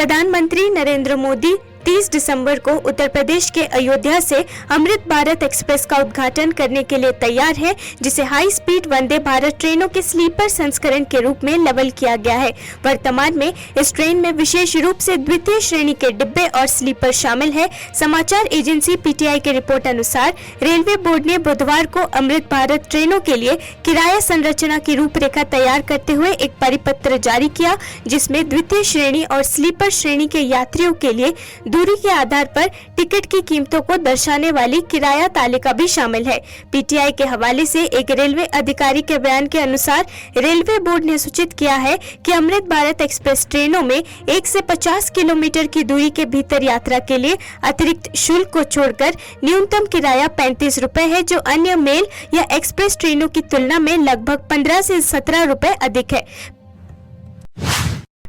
प्रधानमंत्री नरेंद्र मोदी 30 दिसंबर को उत्तर प्रदेश के अयोध्या से अमृत भारत एक्सप्रेस का उद्घाटन करने के लिए तैयार है, जिसे हाई स्पीड वंदे भारत ट्रेनों के स्लीपर संस्करण के रूप में लेवल किया गया है। वर्तमान में इस ट्रेन में विशेष रूप से द्वितीय श्रेणी के डिब्बे और स्लीपर शामिल है। समाचार एजेंसी पीटीआई के रिपोर्ट अनुसार रेलवे बोर्ड ने बुधवार को अमृत भारत ट्रेनों के लिए किराया संरचना की रूपरेखा तैयार करते हुए एक परिपत्र जारी किया, जिसमें द्वितीय श्रेणी और स्लीपर श्रेणी के यात्रियों के लिए दूरी के आधार पर टिकट की कीमतों को दर्शाने वाली किराया तालिका भी शामिल है। पीटीआई के हवाले से एक रेलवे अधिकारी के बयान के अनुसार रेलवे बोर्ड ने सूचित किया है कि अमृत भारत एक्सप्रेस ट्रेनों में 1 से 50 किलोमीटर की दूरी के भीतर यात्रा के लिए अतिरिक्त शुल्क को छोड़कर न्यूनतम किराया 35 रुपए है, जो अन्य मेल या एक्सप्रेस ट्रेनों की तुलना में लगभग 15 से 17 रुपए अधिक है।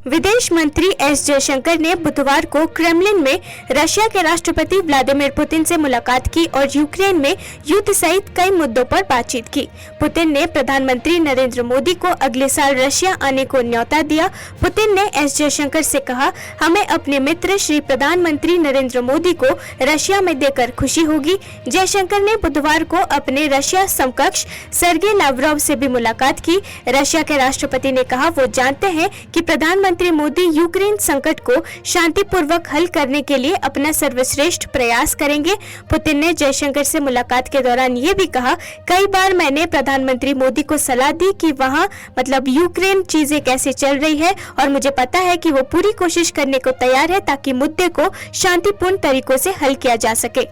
विदेश मंत्री एस जयशंकर ने बुधवार को क्रेमलिन में रशिया के राष्ट्रपति व्लादिमीर पुतिन से मुलाकात की और यूक्रेन में युद्ध सहित कई मुद्दों पर बातचीत की। पुतिन ने प्रधानमंत्री नरेंद्र मोदी को अगले साल रशिया आने को न्योता दिया। पुतिन ने एस जयशंकर से कहा, हमें अपने मित्र श्री प्रधानमंत्री नरेंद्र मोदी को रशिया में देकर खुशी होगी। जयशंकर ने बुधवार को अपने रशिया समकक्ष सर्गेई लावरोव से भी मुलाकात की। रशिया के राष्ट्रपति ने कहा, वो जानते हैं कि प्रधानमंत्री मोदी यूक्रेन संकट को शांतिपूर्वक हल करने के लिए अपना सर्वश्रेष्ठ प्रयास करेंगे। पुतिन ने जयशंकर से मुलाकात के दौरान ये भी कहा, कई बार मैंने प्रधानमंत्री मोदी को सलाह दी कि वहां मतलब यूक्रेन चीजें कैसे चल रही है और मुझे पता है कि वो पूरी कोशिश करने को तैयार है ताकि मुद्दे को शांतिपूर्ण तरीकों से हल किया जा सके।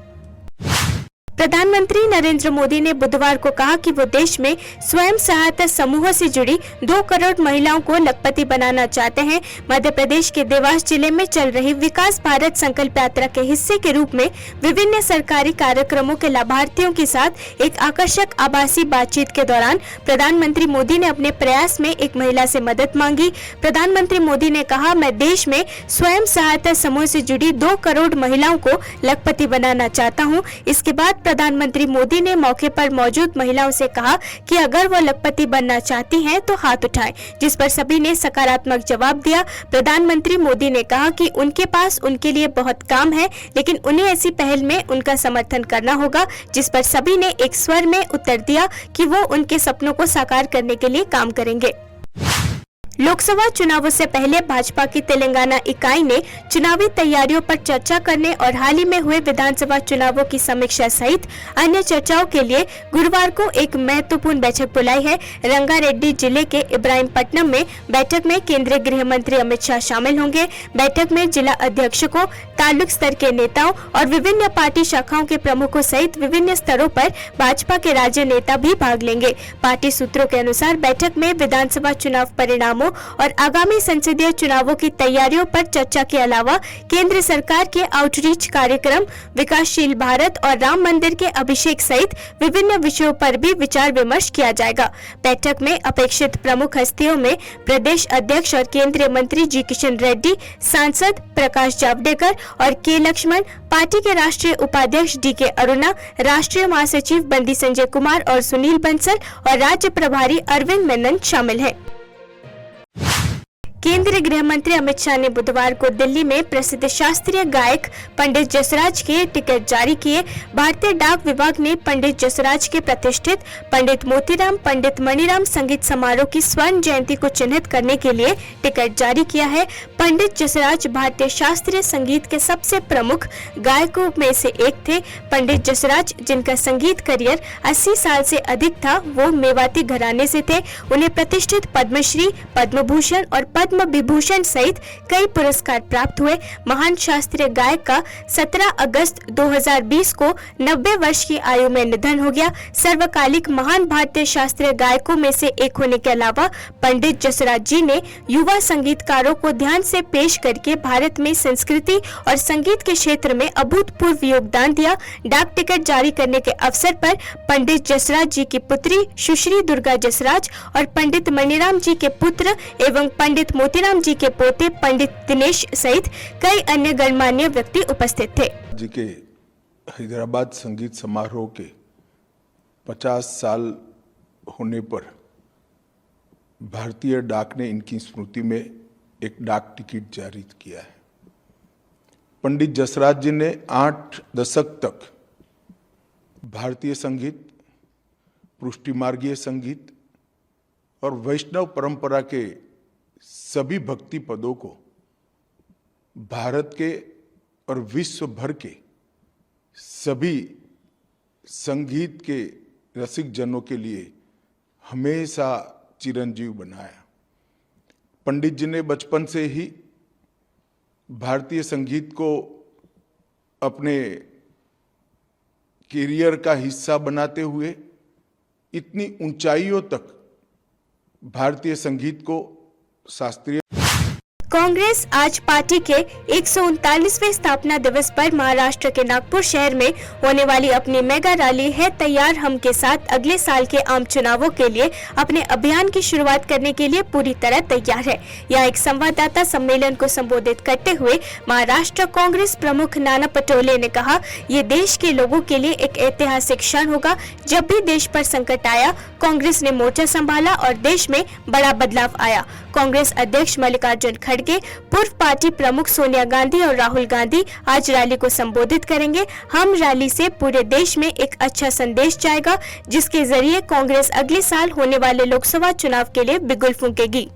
प्रधानमंत्री नरेंद्र मोदी ने बुधवार को कहा कि वो देश में स्वयं सहायता समूहों से जुड़ी 2 करोड़ महिलाओं को लखपति बनाना चाहते हैं। मध्य प्रदेश के देवास जिले में चल रही विकास भारत संकल्प यात्रा के हिस्से के रूप में विभिन्न सरकारी कार्यक्रमों के लाभार्थियों के साथ एक आकर्षक आभासी बातचीत के दौरान प्रधानमंत्री मोदी ने अपने प्रयास में एक महिला से मदद मांगी। प्रधानमंत्री मोदी ने कहा, मैं देश में स्वयं सहायता समूह से जुड़ी 2 करोड़ महिलाओं को लखपति बनाना चाहता हूँ। इसके बाद प्रधानमंत्री मोदी ने मौके पर मौजूद महिलाओं से कहा कि अगर वो लखपति बनना चाहती हैं तो हाथ उठाएं, जिस पर सभी ने सकारात्मक जवाब दिया। प्रधानमंत्री मोदी ने कहा कि उनके पास उनके लिए बहुत काम है, लेकिन उन्हें ऐसी पहल में उनका समर्थन करना होगा, जिस पर सभी ने एक स्वर में उत्तर दिया कि वो उनके सपनों को साकार करने के लिए काम करेंगे। लोकसभा चुनावों से पहले भाजपा की तेलंगाना इकाई ने चुनावी तैयारियों पर चर्चा करने और हाल ही में हुए विधानसभा चुनावों की समीक्षा सहित अन्य चर्चाओं के लिए गुरुवार को एक महत्वपूर्ण बैठक बुलाई है। रंगारेड्डी जिले के इब्राहिमपट्टनम में बैठक में केंद्रीय गृह मंत्री अमित शाह शामिल होंगे। बैठक में जिला अध्यक्षों, तालुक स्तर के नेताओं और विभिन्न पार्टी शाखाओं के प्रमुखों सहित विभिन्न स्तरों पर भाजपा के राज्य नेता भी भाग लेंगे। पार्टी सूत्रों के अनुसार बैठक में विधानसभा चुनाव परिणामों और आगामी संसदीय चुनावों की तैयारियों पर चर्चा के अलावा केंद्र सरकार के आउटरीच कार्यक्रम, विकासशील भारत और राम मंदिर के अभिषेक सहित विभिन्न विषयों पर भी विचार विमर्श किया जाएगा। बैठक में अपेक्षित प्रमुख हस्तियों में प्रदेश अध्यक्ष और केंद्रीय मंत्री जी किशन रेड्डी, सांसद प्रकाश जावड़ेकर और के लक्ष्मण, पार्टी के राष्ट्रीय उपाध्यक्ष डी के अरुणा, राष्ट्रीय महासचिव बंदी संजय कुमार और सुनील बंसल और राज्य प्रभारी अरविंद मेनन शामिल हैं। केंद्रीय गृह मंत्री अमित शाह ने बुधवार को दिल्ली में प्रसिद्ध शास्त्रीय गायक पंडित जसराज के टिकट जारी किए। भारतीय डाक विभाग ने पंडित जसराज के प्रतिष्ठित पंडित मोतीराम पंडित मणिराम संगीत समारोह की स्वर्ण जयंती को चिन्हित करने के लिए टिकट जारी किया है। पंडित जसराज भारतीय शास्त्रीय संगीत के सबसे प्रमुख गायकों में से एक थे। पंडित जसराज, जिनका संगीत करियर 80 साल से अधिक था, वो मेवाती घराने से थे। उन्हें प्रतिष्ठित पद्मश्री, पद्म भूषण और पद्म विभूषण सहित कई पुरस्कार प्राप्त हुए। महान शास्त्रीय गायक का 17 अगस्त 2020 को 90 वर्ष की आयु में निधन हो गया। सर्वकालिक महान भारतीय शास्त्रीय गायकों में से एक होने के अलावा पंडित जसराज जी ने युवा संगीतकारों को ध्यान से पेश करके भारत में संस्कृति और संगीत के क्षेत्र में अभूतपूर्व योगदान दिया। डाक टिकट जारी करने के अवसर पर पंडित जसराज जी की पुत्री सुश्री दुर्गा जसराज और पंडित मणिराम जी के पुत्र एवं पंडित मोतीराम जी के पोते पंडित दिनेश सहित कई अन्य गणमान्य व्यक्ति उपस्थित थे। जी के हैदराबाद संगीत समारोह के 50 साल होने पर भारतीय डाक ने इनकी स्मृति में एक डाक टिकट जारी किया है। पंडित जसराज जी ने 8 दशक तक भारतीय संगीत, पुष्टि मार्गीय संगीत और वैष्णव परंपरा के सभी भक्ति पदों को भारत के और विश्व भर के सभी संगीत के रसिक जनों के लिए हमेशा चिरंजीव बनाया। पंडित जी ने बचपन से ही भारतीय संगीत को अपने कैरियर का हिस्सा बनाते हुए इतनी ऊंचाइयों तक भारतीय संगीत को शास्त्रीय। कांग्रेस आज पार्टी के 139वें स्थापना दिवस पर महाराष्ट्र के नागपुर शहर में होने वाली अपनी मेगा रैली है तैयार हम के साथ अगले साल के आम चुनावों के लिए अपने अभियान की शुरुआत करने के लिए पूरी तरह तैयार है। यह एक संवाददाता सम्मेलन को संबोधित करते हुए महाराष्ट्र कांग्रेस प्रमुख नाना पटोले ने कहा, ये देश के लोगों के लिए एक ऐतिहासिक क्षण होगा। जब भी देश पर संकट आया, कांग्रेस ने मोर्चा संभाला और देश में बड़ा बदलाव आया। कांग्रेस अध्यक्ष मल्लिकार्जुन खड़गे, पूर्व पार्टी प्रमुख सोनिया गांधी और राहुल गांधी आज रैली को संबोधित करेंगे। हम रैली से पूरे देश में एक अच्छा संदेश जाएगा, जिसके जरिए कांग्रेस अगले साल होने वाले लोकसभा चुनाव के लिए बिगुल फूंकेगी।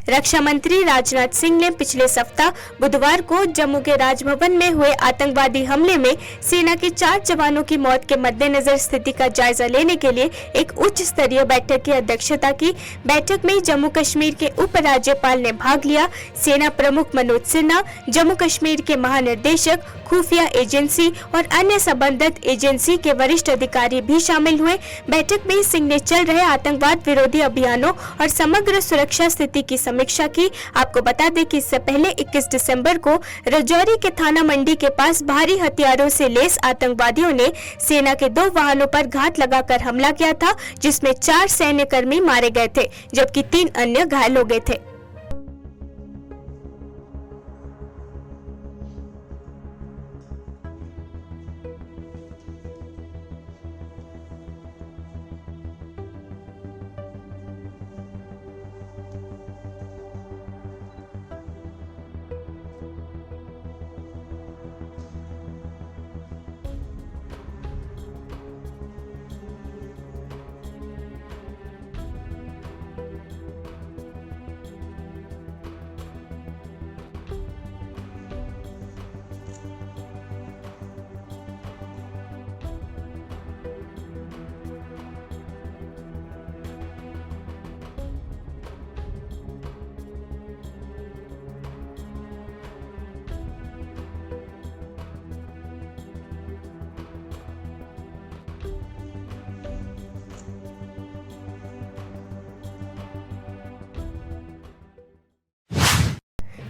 रक्षा मंत्री राजनाथ सिंह ने पिछले सप्ताह बुधवार को जम्मू के राजभवन में हुए आतंकवादी हमले में सेना के 4 जवानों की मौत के मद्देनजर स्थिति का जायजा लेने के लिए एक उच्च स्तरीय बैठक की अध्यक्षता की। बैठक में जम्मू कश्मीर के उप राज्यपाल ने भाग लिया। सेना प्रमुख मनोज सिन्हा, जम्मू कश्मीर के महानिदेशक, खुफिया एजेंसी और अन्य संबंधित एजेंसी के वरिष्ठ अधिकारी भी शामिल हुए। बैठक में सिंह ने चल रहे आतंकवाद विरोधी अभियानों और समग्र सुरक्षा स्थिति की समीक्षा की। आपको बता दें कि इससे पहले 21 दिसंबर को रजौरी के थाना मंडी के पास भारी हथियारों से लैस आतंकवादियों ने सेना के 2 वाहनों पर घात लगाकर हमला किया था, जिसमें 4 सैन्यकर्मी मारे गए थे जबकि 3 अन्य घायल हो गए थे।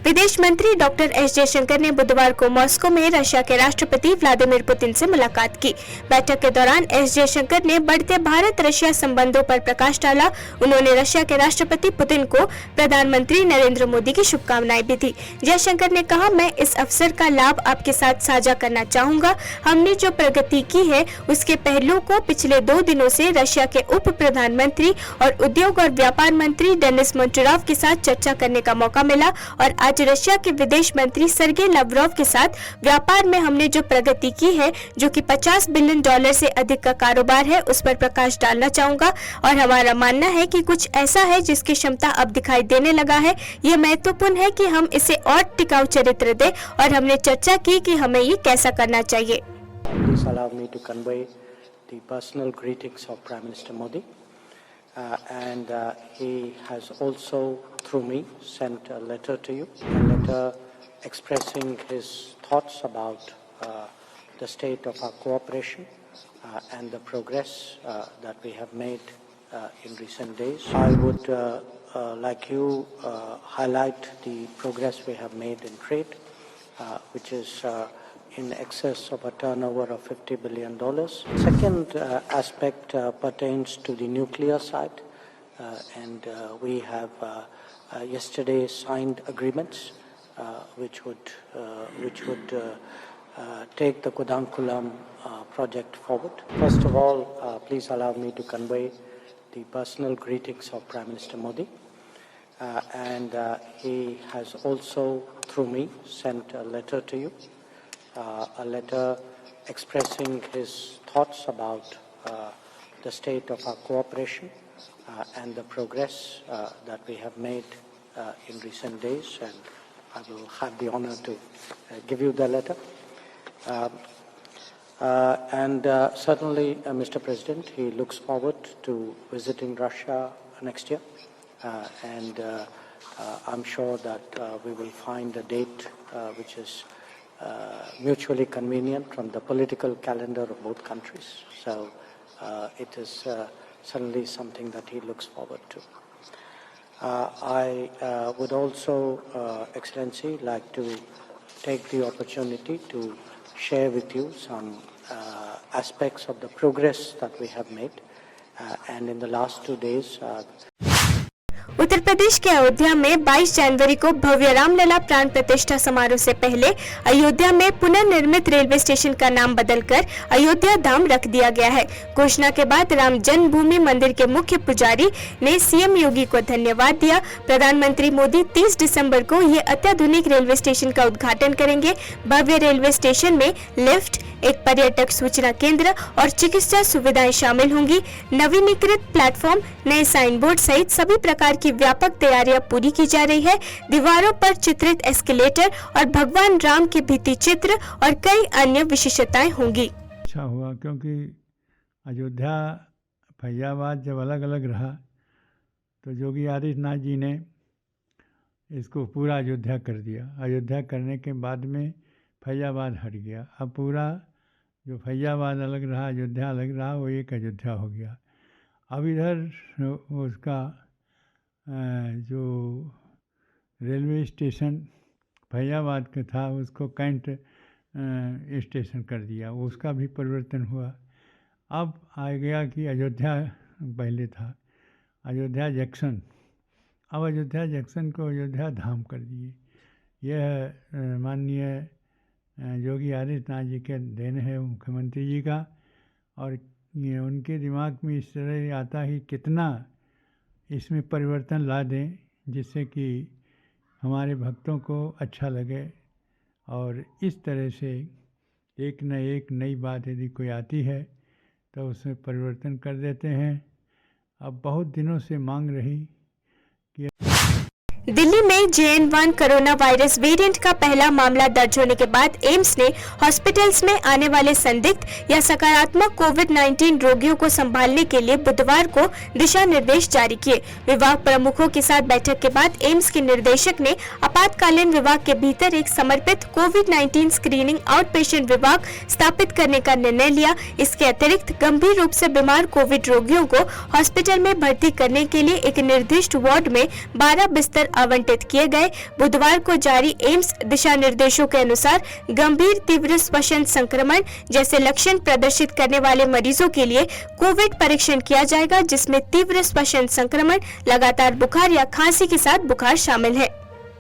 विदेश मंत्री डॉक्टर एस जयशंकर ने बुधवार को मॉस्को में रशिया के राष्ट्रपति व्लादिमीर पुतिन से मुलाकात की। बैठक के दौरान एस जयशंकर ने बढ़ते भारत रशिया संबंधों पर प्रकाश डाला। उन्होंने रशिया के राष्ट्रपति पुतिन को प्रधानमंत्री नरेंद्र मोदी की शुभकामनाएं भी दी। जयशंकर ने कहा, मैं इस अवसर का लाभ आपके साथ साझा करना चाहूंगा। हमने जो प्रगति की है उसके पहलुओं को पिछले 2 दिनों से रशिया के उप प्रधानमंत्री और उद्योग और व्यापार मंत्री डेनिस मोंटोरॉव के साथ चर्चा करने का मौका मिला और आज रशिया के विदेश मंत्री सर्गेई लाव्रोव के साथ व्यापार में हमने जो प्रगति की है, जो कि $50 बिलियन से अधिक का कारोबार है, उस पर प्रकाश डालना चाहूंगा। और हमारा मानना है कि कुछ ऐसा है जिसकी क्षमता अब दिखाई देने लगा है। यह महत्वपूर्ण है कि हम इसे और टिकाऊ चरित्र दें और हमने चर्चा की कि हमें ये कैसा करना चाहिए। Please allow me to convey the personal greetings of Prime Minister Modi. And he has also, through me, sent a letter to you, a letter expressing his thoughts about the state of our cooperation and the progress that we have made in recent days. I would, like you, highlight the progress we have made in trade, which is in excess of a turnover of $50 billion. Second aspect pertains to the nuclear side, and we have yesterday signed agreements which would take the Kudankulam project forward. First of all, please allow me to convey the personal greetings of Prime Minister Modi, and he has also, through me, sent a letter to you, a letter expressing his thoughts about the state of our cooperation and the progress that we have made in recent days, and I will have the honor to give you the letter. Certainly, Mr. President, he looks forward to visiting Russia next year, and I'm sure that we will find a date which is mutually convenient from the political calendar of both countries. So it is certainly something that he looks forward to. I would also, Excellency, like to take the opportunity to share with you some aspects of the progress that we have made, and in the last 2 days. Uttar Pradesh के अयोध्या में 22 जनवरी को भव्य रामलला प्राण प्रतिष्ठा समारोह से पहले अयोध्या में पुनर्निर्मित railway station का नाम बदलकर अयोध्या धाम रख दिया गया है। घोषणा के बाद राम जन्मभूमि मंदिर के मुख्य पुजारी ने सीएम योगी को धन्यवाद दिया। प्रधानमंत्री मोदी 30 दिसंबर को ये अत्याधुनिक रेलवे स्टेशन का उद्घाटन करेंगे। भव्य रेलवे स्टेशन में लिफ्ट, एक पर्यटक सूचना केंद्र और चिकित्सा सुविधाएं शामिल होंगी। नवीनीकृत प्लेटफॉर्म, नए साइन बोर्ड सहित सभी प्रकार की व्यापक तैयारियां पूरी की जा रही है। दीवारों पर चित्रित एस्केलेटर और भगवान राम के भित्ति चित्र और कई अन्य विशेषताएं होंगी। अच्छा हुआ, क्योंकि अयोध्या फैजाबाद जब अलग अलग रहा तो योगी आदित्यनाथ जी ने इसको पूरा अयोध्या कर दिया। अयोध्या करने के बाद में फैजाबाद हट गया। अब पूरा जो फैजाबाद अलग रहा, अयोध्या अलग रहा, वो एक अयोध्या हो गया। अब इधर उसका जो रेलवे स्टेशन फैजाबाद का था उसको कैंट स्टेशन कर दिया, उसका भी परिवर्तन हुआ। अब आ गया कि अयोध्या पहले था अयोध्या जंक्शन, अब अयोध्या जंक्शन को अयोध्या धाम कर दिए। यह माननीय योगी आदित्यनाथ जी के देन है, मुख्यमंत्री जी का, और उनके दिमाग में इस तरह आता है कितना इसमें परिवर्तन ला दें जिससे कि हमारे भक्तों को अच्छा लगे। और इस तरह से एक न एक नई बात यदि कोई आती है तो उसमें परिवर्तन कर देते हैं। अब बहुत दिनों से मांग रही कि दिल्ली में JN1 कोरोना वायरस वेरिएंट का पहला मामला दर्ज होने के बाद एम्स ने हॉस्पिटल्स में आने वाले संदिग्ध या सकारात्मक कोविड-19 रोगियों को संभालने के लिए बुधवार को दिशा निर्देश जारी किए। विभाग प्रमुखों के साथ बैठक के बाद एम्स के निर्देशक ने आपातकालीन विभाग के भीतर एक समर्पित कोविड-19 स्क्रीनिंग आउट पेशेंट विभाग स्थापित करने का निर्णय लिया। इसके अतिरिक्त गंभीर रूप से बीमार कोविड रोगियों को हॉस्पिटल में भर्ती करने के लिए एक निर्दिष्ट वार्ड में 12 बिस्तर आवंटित किए गए। बुधवार को जारी एम्स दिशा निर्देशों के अनुसार गंभीर तीव्र श्वसन संक्रमण जैसे लक्षण प्रदर्शित करने वाले मरीजों के लिए कोविड परीक्षण किया जाएगा, जिसमें तीव्र श्वसन संक्रमण, लगातार बुखार या खांसी के साथ बुखार शामिल है।